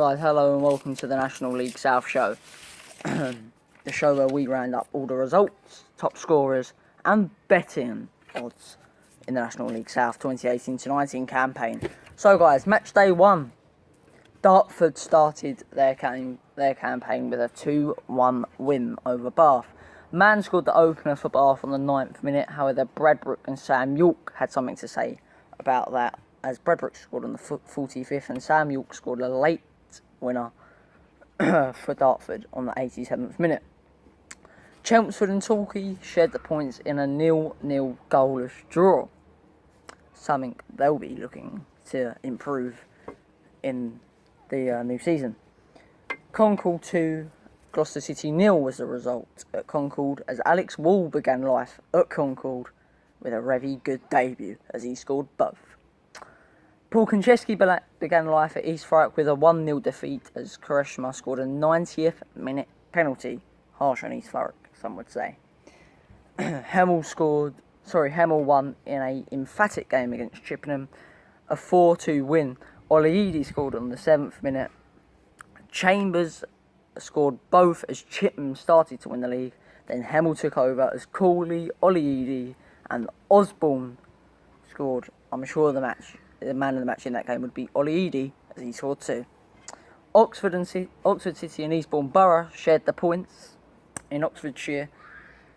Alright, hello and welcome to the National League South show. The show where we round up all the results, top scorers and betting odds in the National League South 2018-19 campaign. So guys, match day 1. Dartford started their campaign with a 2-1 win over Bath. Mann scored the opener for Bath on the 9th minute, however Bradbrook and Sam York had something to say about that, as Bradbrook scored on the 45th and Sam York scored a late winner for Dartford on the 87th minute. Chelmsford and Torquay shared the points in a 0-0 goalless draw, something they'll be looking to improve in the new season. Concord 2, Gloucester City 0 was the result at Concord, as Alex Wall began life at Concord with a very good debut as he scored both. Paul Konchesky began life at East Thurrock with a 1-0 defeat as Koreshma scored a 90th minute penalty. Harsh on East Thurrock, some would say. Hemel won in an emphatic game against Chippenham, a 4-2 win. Oleidi scored on the 7th minute. Chambers scored both as Chippenham started to win the league. Then Hemel took over as Cooley, Oleidi and Osborne scored. I'm sure the man of the match in that game would be Oleidi, as he scored 2. Oxford City and Eastbourne Borough shared the points in Oxfordshire.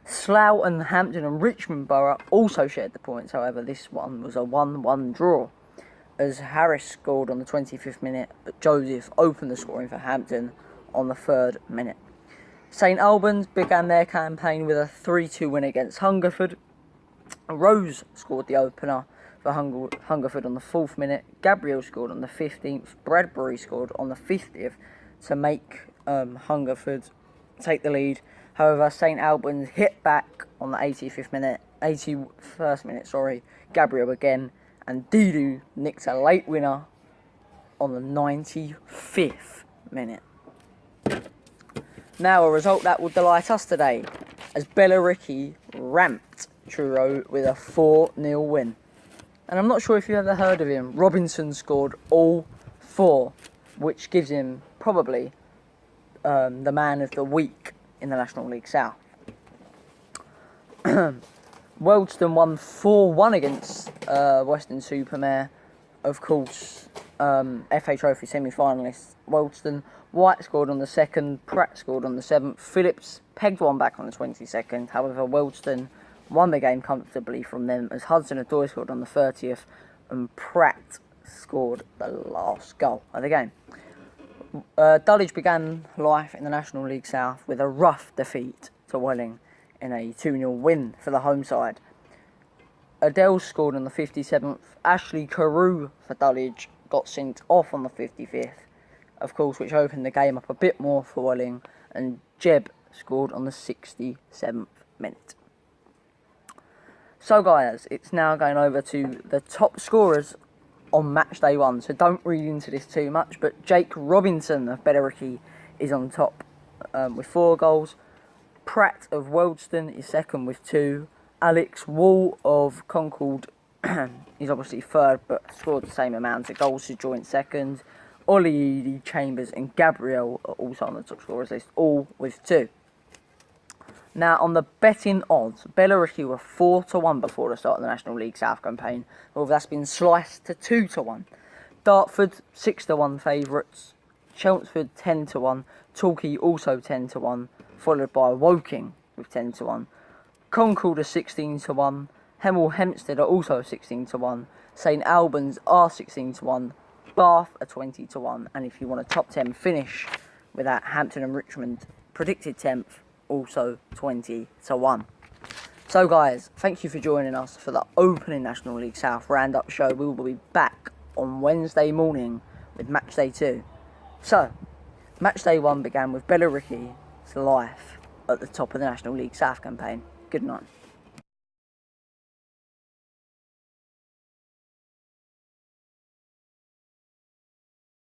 Slough and Hampton and Richmond Borough also shared the points, however this one was a 1-1 draw, as Harris scored on the 25th minute, but Joseph opened the scoring for Hampton on the 3rd minute. St Albans began their campaign with a 3-2 win against Hungerford. Rose scored the opener for Hungerford on the 4th minute. Gabriel scored on the 15th. Bradbury scored on the 50th to make Hungerford take the lead. However, St Albans hit back on the 81st minute. Gabriel again, and Didu nicked a late winner on the 95th minute. Now a result that will delight us today, as Billericay ramped Truro with a 4-0 win. And I'm not sure if you've ever heard of him. Robinson scored all 4, which gives him probably the man of the week in the National League South. Wealdstone won 4-1 against Weston-super-Mare, of course, FA Trophy semi-finalists. Wealdstone. White scored on the 2nd, Pratt scored on the 7th, Phillips pegged one back on the 22nd. However, Wealdstone won the game comfortably from them, as Hudson-Odoi scored on the 30th and Pratt scored the last goal of the game. Dulwich began life in the National League South with a rough defeat to Welling in a 2-0 win for the home side. Adele scored on the 57th. Ashley Carew for Dulwich got sent off on the 55th, of course, which opened the game up a bit more for Welling, and Jeb scored on the 67th minute. So guys, it's now going over to the top scorers on match day 1, so don't read into this too much, but Jake Robinson of Billericay is on top with 4 goals. Pratt of Wealdstone is second with 2. Alex Wall of Concord is obviously third, but scored the same amount of goals to joint second. Oleidi, Chambers and Gabriel are also on the top scorers list, all with 2. Now, on the betting odds, Billericay were 4-1 before the start of the National League South campaign, although that's been sliced to 2-1. Dartford, 6-1 favourites. Chelmsford, 10-1. Torquay, also 10-1, followed by Woking with 10-1. Concord are 16-1. Hemel Hempstead are also 16-1. St Albans are 16-1. Bath are 20-1. And if you want a top 10 finish with that, Hampton and Richmond predicted 10th, also 20-1. So guys, thank you for joining us for the opening National League South Roundup show. We will be back on Wednesday morning with match day 2. So, match day 1 began with Billericay's life at the top of the National League South campaign. Good night.